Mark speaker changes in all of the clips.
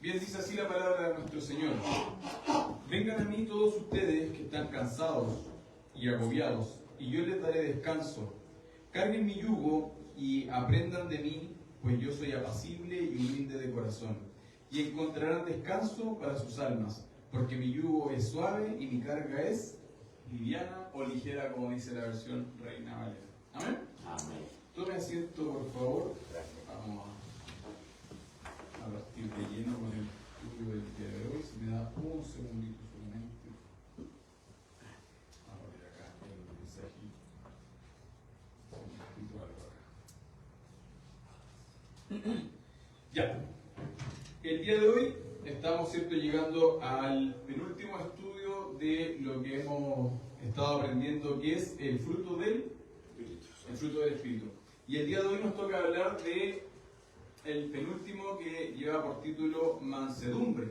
Speaker 1: Bien, dice así la palabra de nuestro Señor. Vengan a mí todos ustedes que están cansados y agobiados, y yo les daré descanso. Carguen mi yugo y aprendan de mí, pues yo soy apacible y humilde de corazón, y encontrarán descanso para sus almas, porque mi yugo es suave y mi carga es liviana o ligera, como dice la versión Reina Valera. ¿Amén?
Speaker 2: Amén.
Speaker 1: Tome asiento, por favor. Vamos a partir de lleno con el estudio del día de hoy. Si me da un segundito solamente. Vamos a ver acá el mensaje. Ya. El día de hoy estamos, ¿cierto?, llegando al penúltimo estudio de lo que hemos estado aprendiendo, que es el fruto del Espíritu. Y el día de hoy nos toca hablar de el penúltimo, que lleva por título mansedumbre.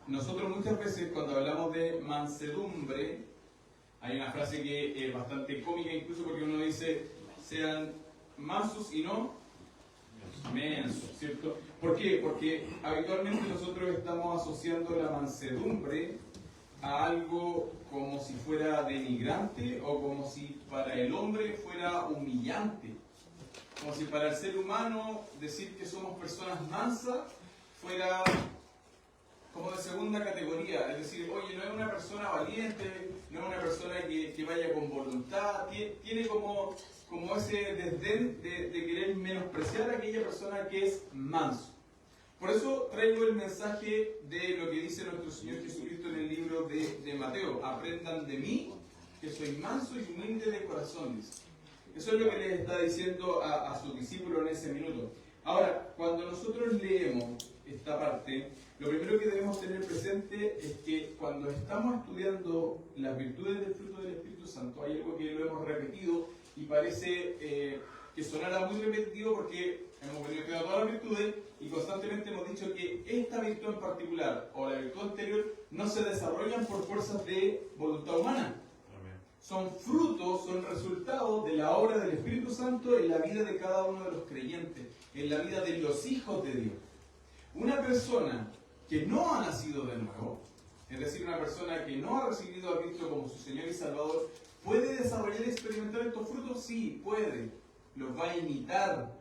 Speaker 1: Nosotros muchas veces cuando hablamos de mansedumbre, hay una frase que es bastante cómica, incluso porque uno dice, sean mansos y no mensos, ¿cierto? ¿Por qué? Porque habitualmente nosotros estamos asociando la mansedumbre a algo como si fuera denigrante o como si para el hombre fuera humillante. Como si para el ser humano decir que somos personas mansas fuera como de segunda categoría. Es decir, oye, no es una persona valiente, no es una persona que vaya con voluntad, tiene como ese desdén de querer menospreciar a aquella persona que es manso. Por eso traigo el mensaje de lo que dice nuestro Señor Jesucristo en el libro de Mateo. Aprendan de mí, que soy manso y humilde de corazón, dice. Eso es lo que les está diciendo a sus discípulos en ese minuto. Ahora, cuando nosotros leemos esta parte, lo primero que debemos tener presente es que cuando estamos estudiando las virtudes del fruto del Espíritu Santo, hay algo que lo hemos repetido y parece que sonará muy repetitivo porque hemos venido estudiando todas las virtudes y constantemente hemos dicho que esta virtud en particular o la virtud anterior no se desarrollan por fuerzas de voluntad humana. Son frutos, son resultados de la obra del Espíritu Santo en la vida de cada uno de los creyentes, en la vida de los hijos de Dios. Una persona que no ha nacido de nuevo, es decir, una persona que no ha recibido a Cristo como su Señor y Salvador, ¿puede desarrollar y experimentar estos frutos? Sí, puede. Los va a imitar.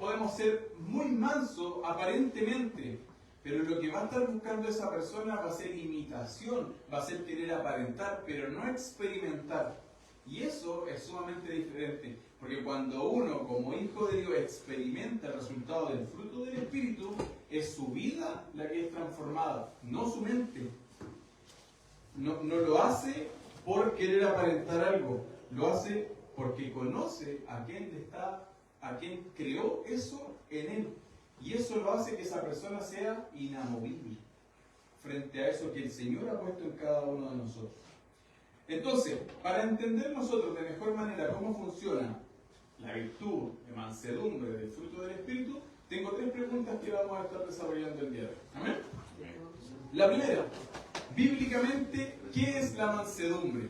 Speaker 1: Podemos ser muy mansos aparentemente, pero lo que va a estar buscando esa persona va a ser imitación, va a ser querer aparentar, pero no experimentar. Y eso es sumamente diferente, porque cuando uno como hijo de Dios experimenta el resultado del fruto del Espíritu, es su vida la que es transformada, no su mente. No lo hace por querer aparentar algo, lo hace porque conoce a quien creó eso en él. Y eso lo hace que esa persona sea inamovible frente a eso que el Señor ha puesto en cada uno de nosotros. Entonces, para entender nosotros de mejor manera cómo funciona la virtud de mansedumbre del fruto del Espíritu, tengo 3 preguntas que vamos a estar desarrollando el día de hoy. ¿Amén? La primera, bíblicamente, ¿qué es la mansedumbre?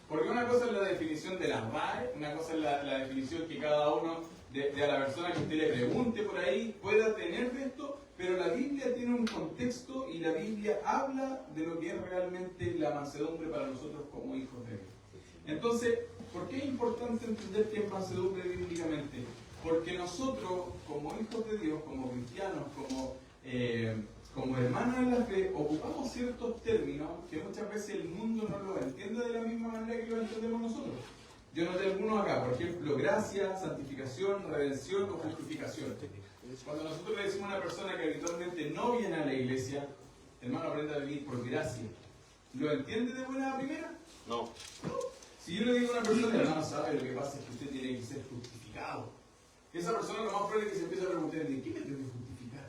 Speaker 1: Porque una cosa es la definición de las RAE, una cosa es la definición que cada uno de a la persona que usted le pregunte por ahí pueda tener de esto, pero la Biblia tiene un contexto y la Biblia habla de lo que es realmente la mansedumbre para nosotros como hijos de Dios. Entonces, ¿por qué es importante entender qué es mansedumbre bíblicamente? Porque nosotros, como hijos de Dios, como cristianos, como hermanos en la fe, ocupamos ciertos términos que muchas veces el mundo no los entiende de la misma manera que lo entendemos nosotros. Yo noté algunos acá, por ejemplo, gracia, santificación, redención o justificación. Cuando nosotros le decimos a una persona que habitualmente no viene a la iglesia, hermano, aprenda a vivir por gracia, ¿lo entiende de buena primera?
Speaker 2: No.
Speaker 1: No. Si yo le digo a una persona, hermano, sabe, lo que pasa es que usted tiene que ser justificado. Esa persona lo más probable es que se empiece a preguntar, ¿de qué me tengo que justificar?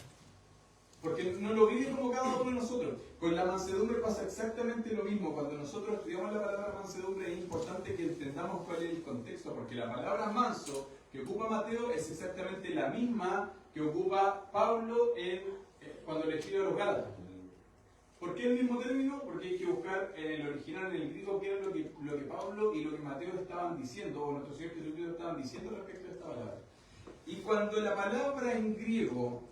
Speaker 1: Porque no lo vive como cada uno de nosotros. Con la mansedumbre pasa exactamente lo mismo. Cuando nosotros estudiamos la palabra mansedumbre es importante que entendamos cuál es el contexto, porque la palabra manso que ocupa Mateo es exactamente la misma que ocupa Pablo cuando le escribe a los Gálatas. ¿Por qué el mismo término? Porque hay que buscar en el original, en el griego, qué era lo que Pablo y lo que Mateo estaban diciendo, o nuestro Señor Jesucristo estaban diciendo respecto a esta palabra. Y cuando la palabra en griego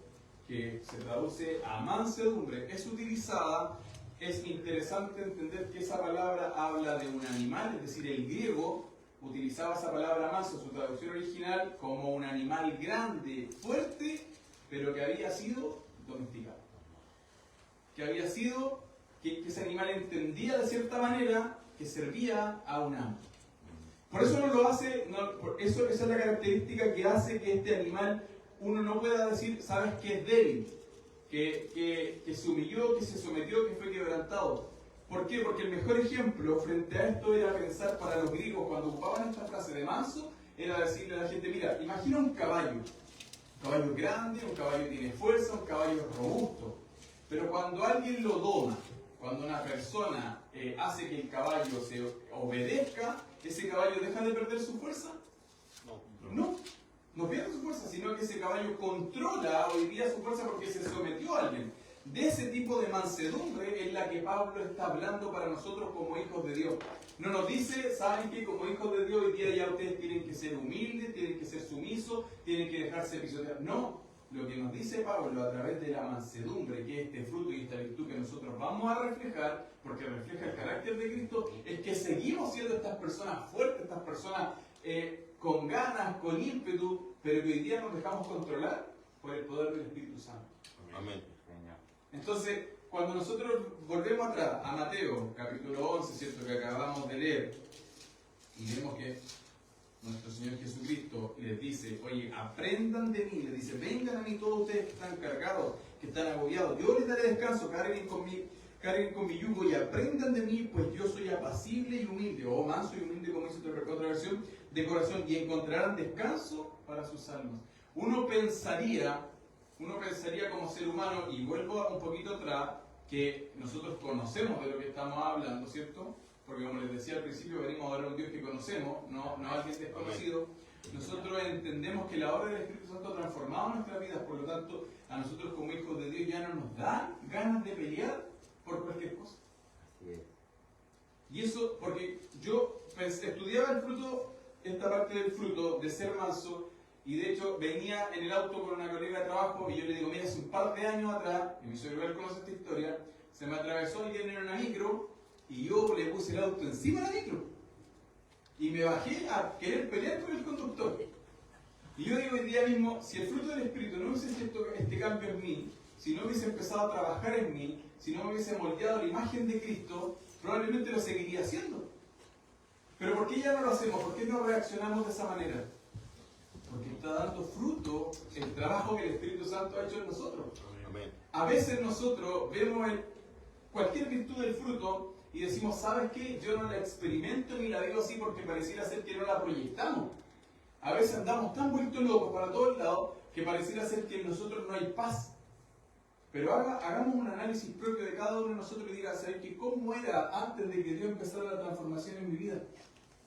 Speaker 1: que se traduce a mansedumbre, es utilizada, es interesante entender que esa palabra habla de un animal, es decir, el griego utilizaba esa palabra manso, su traducción original, como un animal grande, fuerte, pero que había sido domesticado. Que había sido, que ese animal entendía de cierta manera que servía a un amo. Por eso no lo hace, esa es la característica que hace que este animal, uno no pueda decir, sabes que es débil, que se humilló, que se sometió, que fue quebrantado. ¿Por qué? Porque el mejor ejemplo frente a esto era pensar para los griegos, cuando ocupaban esta frase de manso, era decirle a la gente, mira, imagina un caballo grande, un caballo que tiene fuerza, un caballo robusto. Pero cuando alguien lo doma, cuando una persona hace que el caballo se obedezca, ¿ese caballo deja de perder su fuerza? No pierde su fuerza, sino que ese caballo controla hoy día su fuerza porque se sometió a alguien. De ese tipo de mansedumbre es la que Pablo está hablando para nosotros como hijos de Dios. No nos dice, saben que como hijos de Dios hoy día ya ustedes tienen que ser humildes, tienen que ser sumisos, tienen que dejarse pisotear. No, lo que nos dice Pablo a través de la mansedumbre, que es este fruto y esta virtud que nosotros vamos a reflejar, porque refleja el carácter de Cristo, es que seguimos siendo estas personas fuertes, estas personas con ganas, con ímpetu, pero que hoy día nos dejamos controlar por el poder del Espíritu Santo.
Speaker 2: Amén.
Speaker 1: Entonces, cuando nosotros volvemos atrás a Mateo, capítulo 11, ¿cierto?, que acabamos de leer, y vemos que nuestro Señor Jesucristo les dice, oye, aprendan de mí, les dice, vengan a mí todos ustedes que están cargados, que están agobiados, yo les daré descanso, carguen con mi yugo y aprendan de mí, pues yo soy apacible y humilde, o manso y humilde, como dice otra versión, de corazón, y encontrarán descanso para sus almas. Uno pensaría como ser humano, y vuelvo un poquito atrás, que nosotros conocemos de lo que estamos hablando, ¿cierto? Porque como les decía al principio, venimos a adorar a un Dios que conocemos, no a alguien desconocido. Nosotros entendemos que la obra del Espíritu Santo ha transformado nuestras vidas, por lo tanto, a nosotros como hijos de Dios ya no nos dan ganas de pelear por cualquier cosa. Y eso, porque yo estudiaba el fruto, esta parte del fruto, de ser manso, y de hecho venía en el auto con una colega de trabajo y yo le digo, mira, hace un par de años atrás, y mi suegro conoce esta historia, se me atravesó alguien en una micro y yo le puse el auto encima de la micro. Y me bajé a querer pelear con el conductor. Y yo digo hoy día mismo, si el fruto del Espíritu no hubiese hecho este cambio en mí, si no hubiese empezado a trabajar en mí, si no me hubiese moldeado la imagen de Cristo, probablemente lo seguiría haciendo. Pero ¿por qué ya no lo hacemos? ¿Por qué no reaccionamos de esa manera? Porque está dando fruto el trabajo que el Espíritu Santo ha hecho en nosotros.
Speaker 2: Amén.
Speaker 1: A veces nosotros vemos cualquier virtud del fruto y decimos, ¿sabes qué? Yo no la experimento ni la digo así porque pareciera ser que no la proyectamos. A veces andamos tan vueltos locos para todos lados que pareciera ser que en nosotros no hay paz. Pero hagamos un análisis propio de cada uno de nosotros y diga, ¿sabes qué? ¿Cómo era antes de que Dios empezara la transformación en mi vida?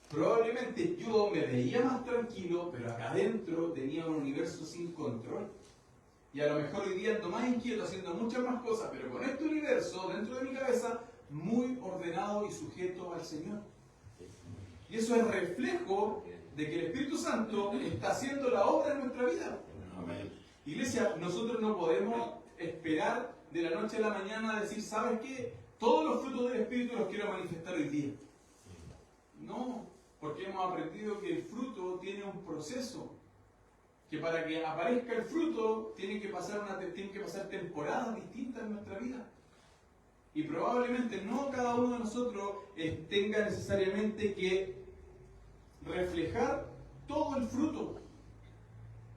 Speaker 1: Probablemente yo me veía más tranquilo, pero acá adentro tenía un universo sin control. Y a lo mejor hoy día ando más inquieto, haciendo muchas más cosas, pero con este universo dentro de mi cabeza, muy ordenado y sujeto al Señor. Y eso es reflejo de que el Espíritu Santo está haciendo la obra en nuestra vida.
Speaker 2: Amén.
Speaker 1: Iglesia, nosotros no podemos esperar de la noche a la mañana a decir, ¿sabes qué? Todos los frutos del Espíritu los quiero manifestar hoy día. No, porque hemos aprendido que el fruto tiene un proceso. Que para que aparezca el fruto tienen que pasar temporadas distintas en nuestra vida. Y probablemente no cada uno de nosotros tenga necesariamente que reflejar todo el fruto.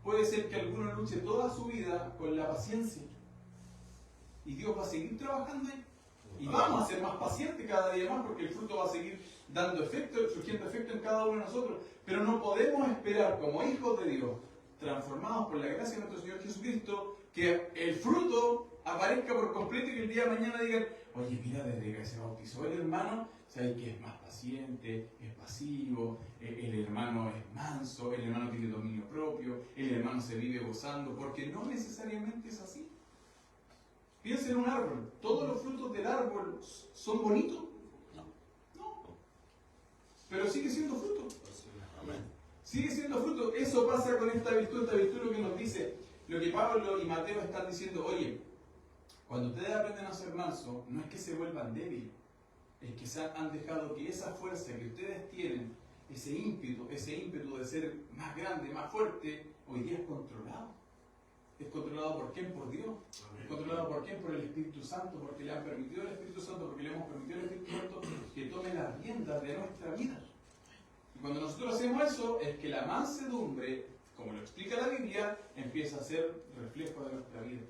Speaker 1: Puede ser que alguno luche toda su vida con la paciencia. Y Dios va a seguir trabajando ahí. Y vamos a ser más pacientes cada día más porque el fruto va a seguir dando efecto, surgiendo efecto en cada uno de nosotros. Pero no podemos esperar como hijos de Dios, transformados por la gracia de nuestro Señor Jesucristo, que el fruto aparezca por completo y que el día de mañana digan, oye, mira, desde que se bautizó el hermano, ¿sabes que es más paciente, es pasivo, el hermano es manso, el hermano tiene dominio propio, el hermano se vive gozando? Porque no necesariamente es así. Piensa en un árbol. ¿Todos los frutos del árbol son bonitos? No. Pero sigue siendo fruto.
Speaker 2: Amén.
Speaker 1: Sigue siendo fruto. Eso pasa con esta virtud lo que nos dice. lo que Pablo y Mateo están diciendo, oye, cuando ustedes aprenden a ser mansos, no es que se vuelvan débiles, es que han dejado que esa fuerza que ustedes tienen, ese ímpetu de ser más grande, más fuerte, hoy día es controlado. ¿Es controlado por quién? Por Dios. ¿Es controlado por quién? Por el Espíritu Santo, porque le han permitido al Espíritu Santo, porque le hemos permitido al Espíritu Santo que tome las riendas de nuestra vida. Y cuando nosotros hacemos eso, es que la mansedumbre, como lo explica la Biblia, empieza a ser reflejo de nuestra vida.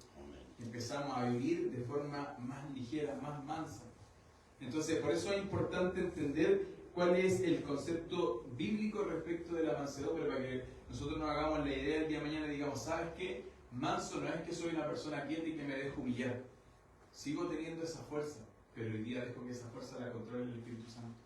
Speaker 1: Empezamos a vivir de forma más ligera, más mansa. Entonces, por eso es importante entender cuál es el concepto bíblico respecto de la mansedumbre, para que nosotros nos hagamos la idea el día de mañana y digamos, ¿sabes qué? Manso no es que soy una persona quieta y que me dejo humillar. Sigo teniendo esa fuerza, pero hoy día dejo que esa fuerza la controle el Espíritu Santo.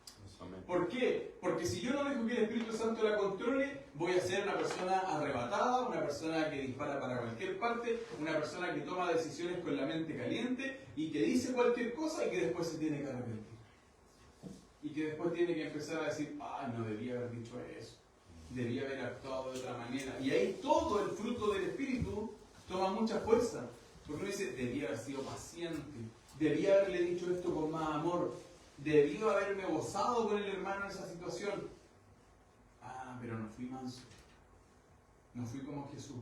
Speaker 1: ¿Por qué? Porque si yo no dejo que el Espíritu Santo la controle, voy a ser una persona arrebatada, una persona que dispara para cualquier parte, una persona que toma decisiones con la mente caliente y que dice cualquier cosa y que después se tiene que arrepentir. Y que después tiene que empezar a decir, no debía haber dicho eso, debía haber actuado de otra manera. Y ahí todo el fruto del Espíritu toma mucha fuerza. Porque uno dice, debía haber sido paciente, debía haberle dicho esto con más amor, debió haberme gozado con el hermano en esa situación. Pero no fui manso. No fui como Jesús.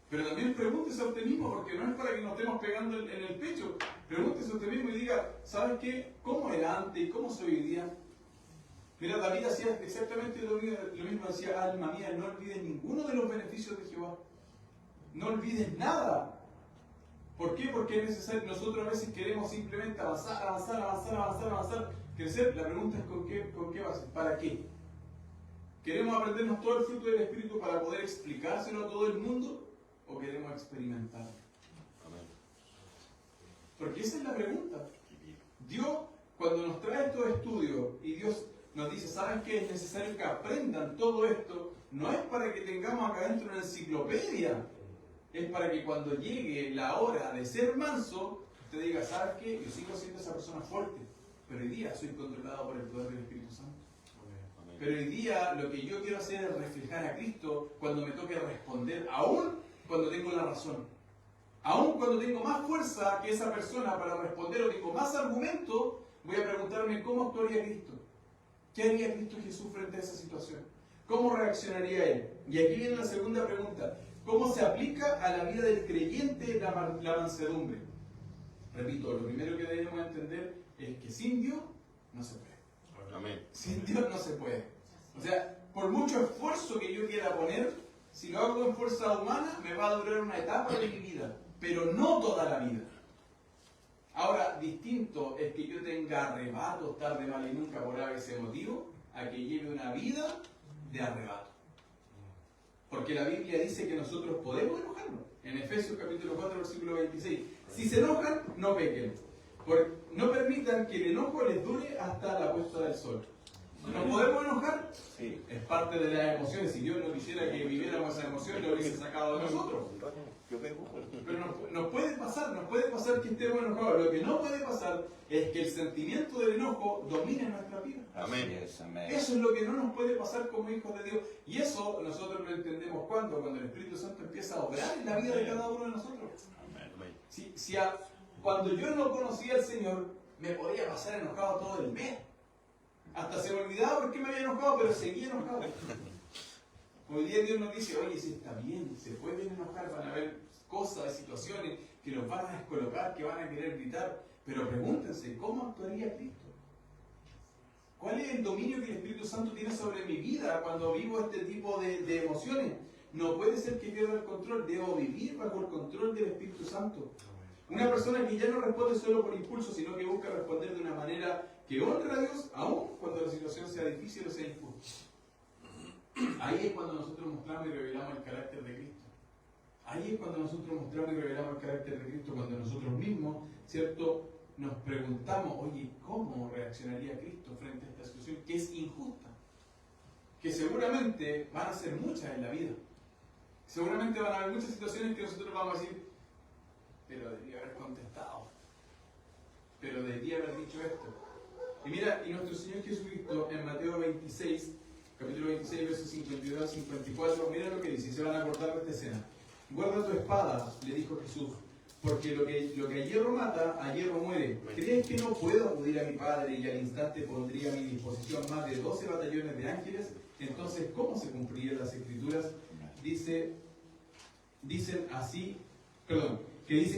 Speaker 1: Pero también pregúntese a usted mismo, porque no es para que nos estemos pegando en el pecho. Pregúntese a usted mismo y diga, ¿sabes qué? ¿Cómo era antes y cómo soy hoy día? Mira, David hacía exactamente lo mismo, decía, alma mía, no olvides ninguno de los beneficios de Jehová. No olvides nada. ¿Por qué? Porque es necesario. Nosotros a veces queremos simplemente avanzar, crecer. La pregunta es ¿con qué base? ¿Para qué? ¿Queremos aprendernos todo el fruto del Espíritu para poder explicárselo a todo el mundo? ¿O queremos experimentarlo? Porque esa es la pregunta. Dios, cuando nos trae estos estudios y Dios nos dice, ¿saben qué? Es necesario que aprendan todo esto. No es para que tengamos acá adentro una enciclopedia. Es para que cuando llegue la hora de ser manso, usted diga, ¿sabes qué? Yo sigo siendo esa persona fuerte, pero hoy día soy controlado por el poder del Espíritu Santo. Pero hoy día lo que yo quiero hacer es reflejar a Cristo cuando me toque responder, aún cuando tengo la razón. Aún cuando tengo más fuerza que esa persona para responder o tengo más argumentos, voy a preguntarme cómo actuaría Cristo. ¿Qué haría Cristo Jesús frente a esa situación? ¿Cómo reaccionaría Él? Y aquí viene la segunda pregunta. ¿Cómo se aplica a la vida del creyente la mansedumbre? Repito, lo primero que debemos entender es que sin Dios no se puede.
Speaker 2: Amén.
Speaker 1: Sin Dios no se puede. O sea, por mucho esfuerzo que yo quiera poner, si lo hago en fuerza humana, me va a durar una etapa de mi vida, pero no toda la vida. Ahora, distinto es que yo tenga arrebatos tarde, mal y nunca por ese motivo, a que lleve una vida de arrebato. Porque la Biblia dice que nosotros podemos enojarnos. En Efesios capítulo 4, versículo 26. Si se enojan, no pequen. No permitan que el enojo les dure hasta la puesta del sol. ¿Nos podemos enojar? Sí. Es parte de las emociones. Si Dios no quisiera que viviéramos esas emociones, lo hubiese sacado de nosotros. Pero nos puede pasar que estemos enojados. Lo que no puede pasar es que el sentimiento del enojo domine nuestra vida.
Speaker 2: Amén.
Speaker 1: Eso es lo que no nos puede pasar como hijos de Dios. Y eso nosotros lo entendemos cuando el Espíritu Santo empieza a obrar en la vida de cada uno de nosotros. Cuando yo no conocía al Señor, me podía pasar enojado todo el mes. Hasta se me olvidaba por qué me había enojado, pero seguía enojado. Hoy día Dios nos dice, oye, si está bien, se pueden enojar, van a haber cosas, situaciones que nos van a descolocar, que van a querer gritar, pero pregúntense, ¿cómo actuaría Cristo? ¿Cuál es el dominio que el Espíritu Santo tiene sobre mi vida cuando vivo este tipo de emociones? No puede ser que pierda el control, debo vivir bajo el control del Espíritu Santo. Una persona que ya no responde solo por impulso, sino que busca responder de una manera que honra a Dios, aun cuando la situación sea difícil o sea injusta. Ahí es cuando nosotros mostramos y revelamos el carácter de Cristo. Ahí es cuando nosotros mostramos y revelamos el carácter de Cristo, cuando nosotros mismos, ¿cierto?, nos preguntamos, oye, ¿cómo reaccionaría Cristo frente a esta situación que es injusta? Que seguramente van a ser muchas en la vida. Seguramente van a haber muchas situaciones que nosotros vamos a decir, pero debería haber contestado. Pero debería haber dicho esto. Y mira, y nuestro Señor Jesucristo en Mateo 26, capítulo 26, versos 52 a 54, mira lo que dice, y se van a acordar de esta escena. Guarda tu espada, le dijo Jesús, porque lo que a hierro mata, a hierro muere. ¿Crees que no puedo acudir a mi Padre y al instante pondría a mi disposición más de 12 batallones de ángeles? Entonces, ¿cómo se cumplirían las Escrituras? Dicen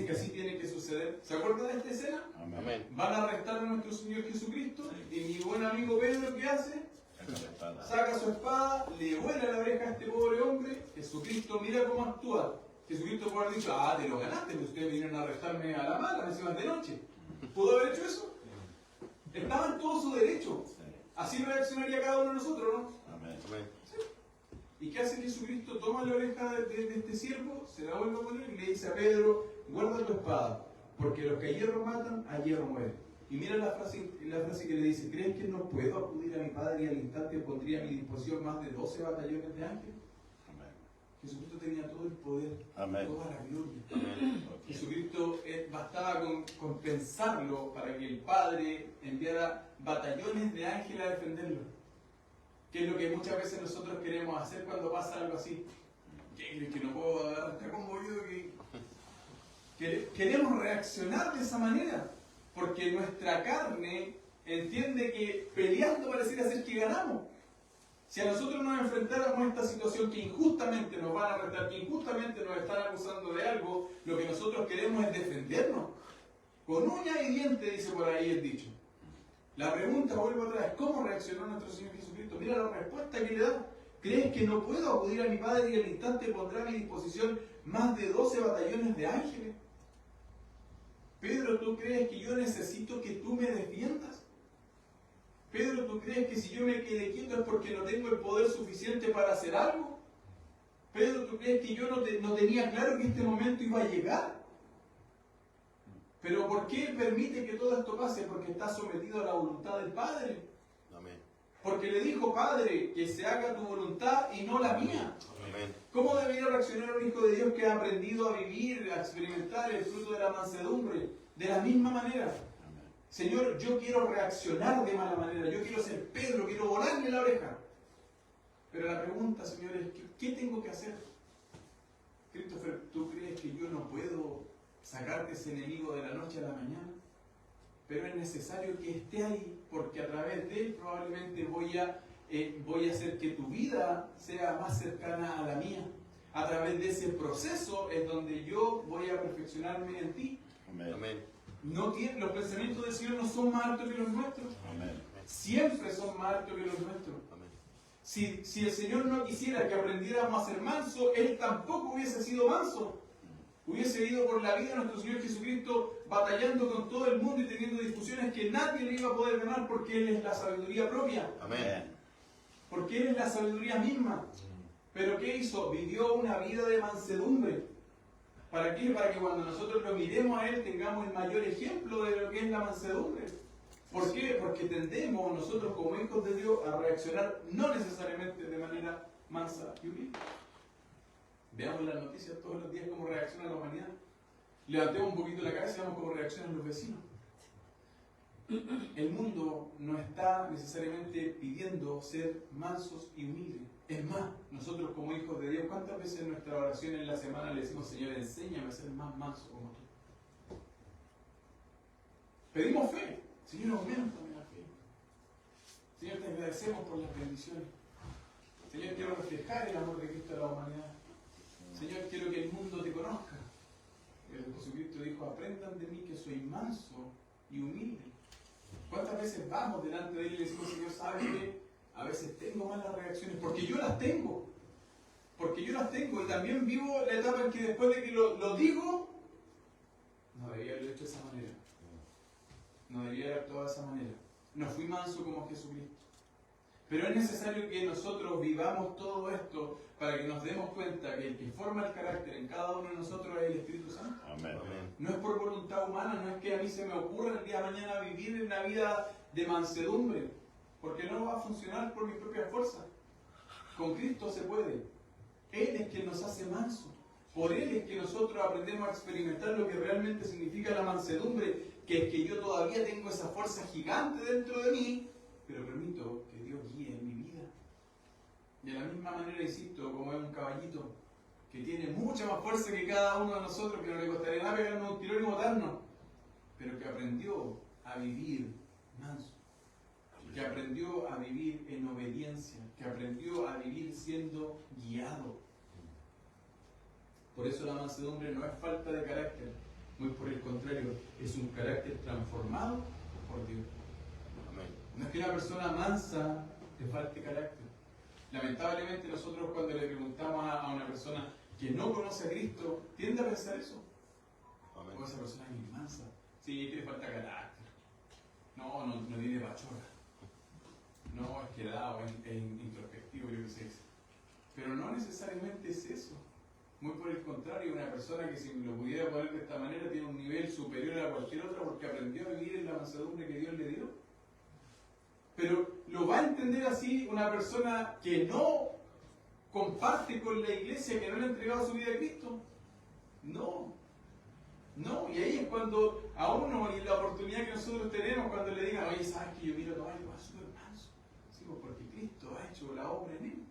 Speaker 1: que así tiene que suceder. ¿Se acuerdan de esta escena?
Speaker 2: Amén.
Speaker 1: Van a arrestar a nuestro Señor Jesucristo y mi buen amigo Pedro, ¿qué hace? Saca su espada, le vuela la oreja a este pobre hombre. Jesucristo, mira cómo actúa. Jesucristo puede haber dicho, te lo ganaste, que ustedes vinieron a arrestarme a la mala, encima de noche. ¿Pudo haber hecho eso? Estaba en todo su derecho. Así reaccionaría cada uno de nosotros, ¿no?
Speaker 2: Amén.
Speaker 1: ¿Sí? ¿Y qué hace Jesucristo? Toma la oreja de este siervo, se la vuelve a poner y le dice a Pedro, guarda tu espada, porque los que a hierro matan, a hierro mueren. Y mira la frase que le dice, ¿crees que no puedo acudir a mi Padre y al instante pondría a mi disposición más de 12 batallones de ángeles?
Speaker 2: Amén.
Speaker 1: Jesucristo tenía todo el poder,
Speaker 2: Amén.
Speaker 1: toda la gloria.
Speaker 2: Amén.
Speaker 1: Jesucristo bastaba con pensarlo para que el Padre enviara batallones de ángeles a defenderlo. Que es lo que muchas veces nosotros queremos hacer cuando pasa algo así. Que no puedo arrancar como yo. Queremos reaccionar de esa manera. Porque nuestra carne entiende que peleando pareciera ser que ganamos. Si a nosotros nos enfrentáramos a esta situación que injustamente nos van a arrestar, que injustamente nos están acusando de algo, lo que nosotros queremos es defendernos. Con uña y diente, dice por ahí el dicho. La pregunta, vuelvo atrás, ¿cómo reaccionó nuestro Señor Jesucristo? Mira la respuesta que le da. ¿Crees que no puedo acudir a mi Padre y al instante pondrá a mi disposición más de 12 batallones de ángeles? Pedro, ¿tú crees que yo necesito que tú me defiendas? Pedro, ¿tú crees que si yo me quedé quieto es porque no tengo el poder suficiente para hacer algo? Pedro, ¿tú crees que yo no tenía claro que este momento iba a llegar? ¿Pero por qué permite que todo esto pase? Porque está sometido a la voluntad del Padre.
Speaker 2: Amén.
Speaker 1: Porque le dijo, Padre, que se haga tu voluntad y no la mía.
Speaker 2: Amén.
Speaker 1: ¿Cómo debería reaccionar un hijo de Dios que ha aprendido a vivir, a experimentar el fruto de la mansedumbre? De la misma manera. Señor, yo quiero reaccionar de mala manera, yo quiero ser Pedro, quiero volarle la oreja. Pero la pregunta, Señor, es, ¿qué tengo que hacer? Christopher, ¿tú crees que yo no puedo sacarte ese enemigo de la noche a la mañana? Pero es necesario que esté ahí, porque a través de él probablemente voy a hacer que tu vida sea más cercana a la mía. A través de ese proceso es donde yo voy a perfeccionarme en ti.
Speaker 2: Amén. Amén.
Speaker 1: Los pensamientos del Señor no son más altos que los nuestros.
Speaker 2: Amén.
Speaker 1: Siempre son más altos que los nuestros.
Speaker 2: Amén.
Speaker 1: Si el Señor no quisiera que aprendiéramos a ser manso, Él tampoco hubiese sido manso. Hubiese ido por la vida nuestro Señor Jesucristo batallando con todo el mundo y teniendo discusiones que nadie le iba a poder ganar porque Él es la sabiduría propia.
Speaker 2: Amén.
Speaker 1: Porque Él es la sabiduría misma. ¿Pero qué hizo? Vivió una vida de mansedumbre. ¿Para qué? Para que cuando nosotros lo miremos a Él tengamos el mayor ejemplo de lo que es la mansedumbre. ¿Por qué? Porque tendemos nosotros como hijos de Dios a reaccionar no necesariamente de manera mansa y humilde. Veamos las noticias todos los días cómo reacciona la humanidad. Levantemos un poquito la cabeza y veamos cómo reaccionan los vecinos. El mundo no está necesariamente pidiendo ser mansos y humildes. Es más, nosotros como hijos de Dios, ¿cuántas veces en nuestra oración en la semana le decimos, Señor, enséñame a ser más manso como tú? Pedimos fe. Señor, aumentame la fe. Señor, te agradecemos por las bendiciones. Señor, quiero reflejar el amor de Cristo a la humanidad. Señor, quiero que el mundo te conozca. Jesucristo dijo, aprendan de mí que soy manso y humilde. ¿Cuántas veces vamos delante de Él y le decimos, Señor, ¿sabes qué? A veces tengo malas reacciones, porque yo las tengo. Porque yo las tengo y también vivo la etapa en que después de que lo digo, no debería haberlo hecho de esa manera. No debería haber actuado de esa manera. No fui manso como Jesucristo. Pero es necesario que nosotros vivamos todo esto para que nos demos cuenta que el que forma el carácter en cada uno de nosotros es el Espíritu Santo.
Speaker 2: Amén.
Speaker 1: No es por voluntad humana, no es que a mí se me ocurra el día de mañana vivir en una vida de mansedumbre, porque no va a funcionar por mi propia fuerza. Con Cristo se puede. Él es quien nos hace manso. Por Él es que nosotros aprendemos a experimentar lo que realmente significa la mansedumbre, que es que yo todavía tengo esa fuerza gigante dentro de mí, pero permito que Dios guíe en mi vida. De la misma manera, insisto, como es un caballito que tiene mucha más fuerza que cada uno de nosotros, que no le costaría nada pegarnos un tirón y botarnos, pero que aprendió a vivir manso, que aprendió a vivir en obediencia, que aprendió a vivir siendo guiado. Por eso la mansedumbre no es falta de carácter, muy por el contrario, es un carácter transformado por Dios. No es que una persona mansa le falte carácter. Lamentablemente nosotros cuando le preguntamos a una persona que no conoce a Cristo, tiende a pensar eso. O esa persona es muy mansa. Sí, que le falta carácter. No tiene pachorra. No, es quedado, es introspectivo, yo qué sé. Pero no necesariamente es eso. Muy por el contrario, una persona que si lo pudiera poner de esta manera tiene un nivel superior a cualquier otra porque aprendió a vivir en la mansedumbre que Dios le dio. Pero lo va a entender así una persona que no comparte con la iglesia, que no le ha entregado su vida a Cristo. No. Y ahí es cuando a uno, y la oportunidad que nosotros tenemos cuando le digan, oye, ¿sabes que yo miro todo algo súper manso? Sí, porque Cristo ha hecho la obra en él.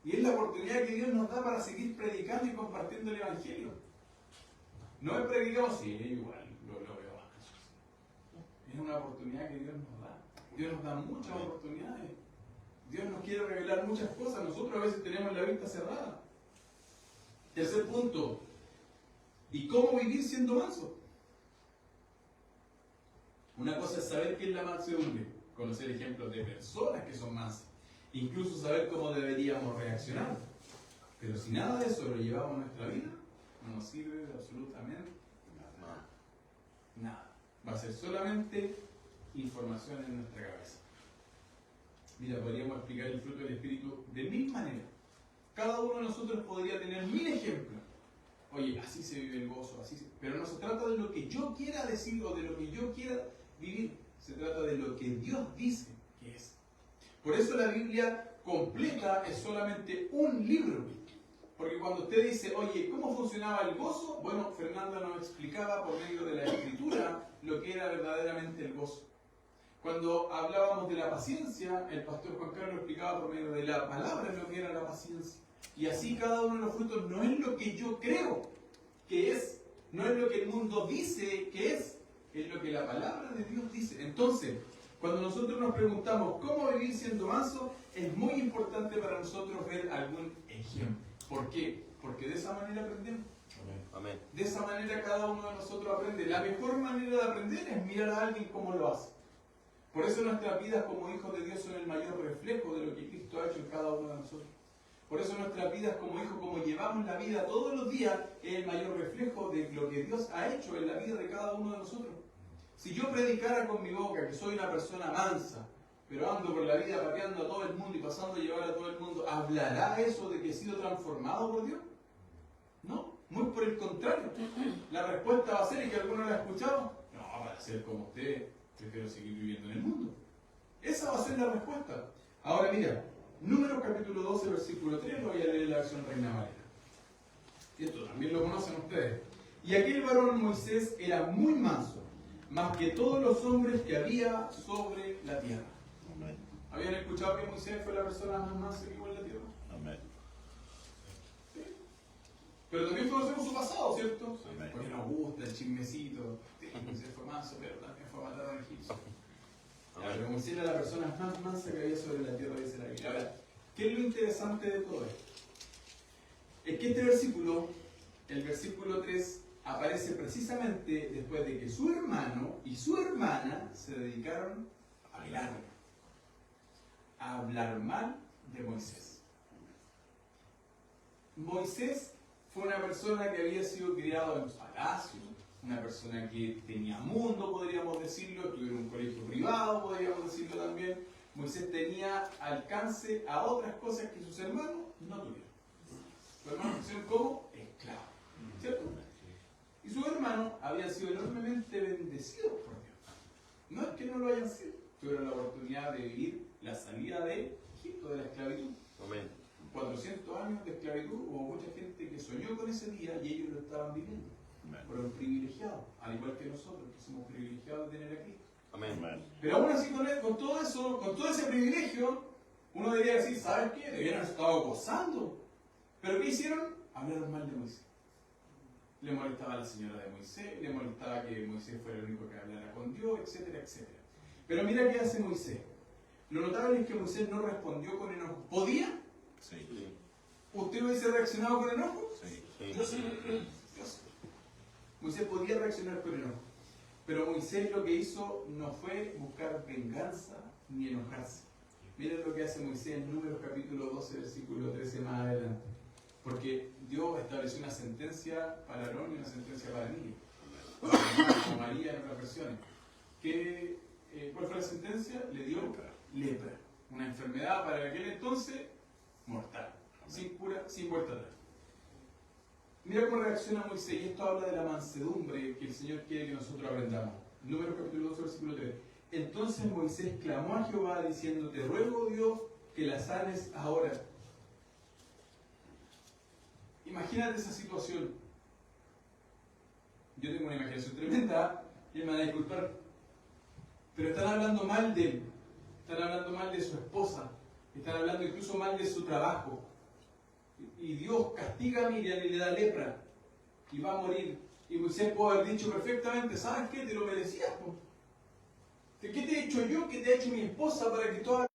Speaker 1: Y es la oportunidad que Dios nos da para seguir predicando y compartiendo el Evangelio. No es predicamos, sí, igual, lo veo más. Es una oportunidad que Dios nos da. Dios nos da muchas oportunidades. Dios nos quiere revelar muchas cosas. Nosotros a veces tenemos la vista cerrada. Tercer punto. ¿Y cómo vivir siendo manso? Una cosa es saber qué es la mansedumbre, conocer ejemplos de personas que son mansas, incluso saber cómo deberíamos reaccionar. Pero si nada de eso lo llevamos a nuestra vida, no nos sirve de absolutamente nada. Va a ser solamente información en nuestra cabeza. Mira, podríamos explicar el fruto del Espíritu de 1000 maneras. Cada uno de nosotros podría tener 1000 ejemplos. Oye, así se vive el gozo, pero no se trata de lo que yo quiera decir o de lo que yo quiera vivir. Se trata de lo que Dios dice que es. Por eso la Biblia completa es solamente un libro. Porque cuando usted dice, oye, ¿cómo funcionaba el gozo? Bueno, Fernanda nos explicaba por medio de la Escritura lo que era verdaderamente el gozo. Cuando hablábamos de la paciencia, el pastor Juan Carlos explicaba por medio de la palabra lo que era la paciencia. Y así cada uno de los frutos no es lo que yo creo que es, no es lo que el mundo dice que es lo que la palabra de Dios dice. Entonces, cuando nosotros nos preguntamos cómo vivir siendo manso, es muy importante para nosotros ver algún ejemplo. ¿Por qué? Porque de esa manera aprendemos.
Speaker 2: Amén.
Speaker 1: De esa manera cada uno de nosotros aprende. La mejor manera de aprender es mirar a alguien cómo lo hace. Por eso nuestras vidas como hijos de Dios son el mayor reflejo de lo que Cristo ha hecho en cada uno de nosotros. Por eso nuestras vidas como hijos, como llevamos la vida todos los días, es el mayor reflejo de lo que Dios ha hecho en la vida de cada uno de nosotros. Si yo predicara con mi boca que soy una persona mansa, pero ando por la vida pateando a todo el mundo y pasando a llevar a todo el mundo, ¿hablará eso de que he sido transformado por Dios? No, muy por el contrario. La respuesta va a ser, y que alguno la ha escuchado, no, para ser como usted, prefiero seguir viviendo en el mundo. Esa va a ser la respuesta. Ahora mira, Números capítulo 12, versículo 3, lo voy a leer en la versión Reina Valera. Esto también lo conocen ustedes. Y aquel varón Moisés era muy manso, más que todos los hombres que había sobre la tierra.
Speaker 2: Amén.
Speaker 1: ¿Habían escuchado que Moisés fue la persona más mansa que hubo en la tierra?
Speaker 2: Amén.
Speaker 1: ¿Sí? Pero también conocemos su pasado, ¿cierto?
Speaker 2: Amén.
Speaker 1: Porque nos gusta el chismecito. Sí, Moisés fue manso, pero también fue a matar a un egipcio. Pero Moisés era la persona más mansa que había sobre la tierra, dice la Biblia. Ahora, ¿qué es lo interesante de todo esto? Es que este versículo, el versículo 3, aparece precisamente después de que su hermano y su hermana se dedicaron a hablar mal de Moisés. Moisés fue una persona que había sido criado en palacio, una persona que tenía mundo, podríamos decirlo, estuvo en un colegio privado, podríamos decirlo también. Moisés tenía alcance a otras cosas que sus hermanos no tuvieron. Sus hermanos pusieron como esclavos, ¿cierto? Y sus hermanos habían sido enormemente bendecidos por Dios. No es que no lo hayan sido, tuvieron la oportunidad de vivir la salida de Egipto, de la esclavitud.
Speaker 2: Amén.
Speaker 1: 400 años de esclavitud, hubo mucha gente que soñó con ese día y ellos lo estaban viviendo.
Speaker 2: Amén.
Speaker 1: Fueron privilegiados, al igual que nosotros, que somos privilegiados de tener a Cristo.
Speaker 2: Amén.
Speaker 1: Pero aún así, con todo eso, con todo ese privilegio, uno debería decir, ¿sabes qué? Debieran haber estado gozando. ¿Pero qué hicieron? hablaron mal de Moisés. Le molestaba a la señora de Moisés, le molestaba que Moisés fuera el único que hablara con Dios, etcétera, etcétera. Pero mira qué hace Moisés. Lo notable es que Moisés no respondió con enojo. ¿Podía?
Speaker 2: Sí.
Speaker 1: ¿Usted hubiese reaccionado con enojo?
Speaker 2: Sí.
Speaker 1: Yo sí. Moisés podía reaccionar con enojo. Pero Moisés lo que hizo no fue buscar venganza ni enojarse. Miren lo que hace Moisés en Números capítulo 12, versículo 13 más adelante. Porque Dios estableció una sentencia para Aarón y una sentencia para Nínive. Como María en otras versiones. ¿Cuál fue la sentencia? Le dio lepra. Una enfermedad para aquel entonces mortal. Sin cura, sin vuelta atrás. Mira cómo reacciona Moisés, y esto habla de la mansedumbre que el Señor quiere que nosotros aprendamos. Números capítulo 12, versículo 3. Entonces Moisés clamó a Jehová diciendo: te ruego, Dios, que la sanes ahora. Imagínate esa situación. Yo tengo una imaginación tremenda, y él me va a disculpar. Pero están hablando mal de él, están hablando mal de su esposa, están hablando incluso mal de su trabajo. Y Dios castiga a Miriam y le da lepra, y va a morir. Y Moisés puede haber dicho perfectamente: ¿sabes qué? Te lo merecías. ¿Qué te he hecho yo? ¿Qué te ha hecho mi esposa para que toda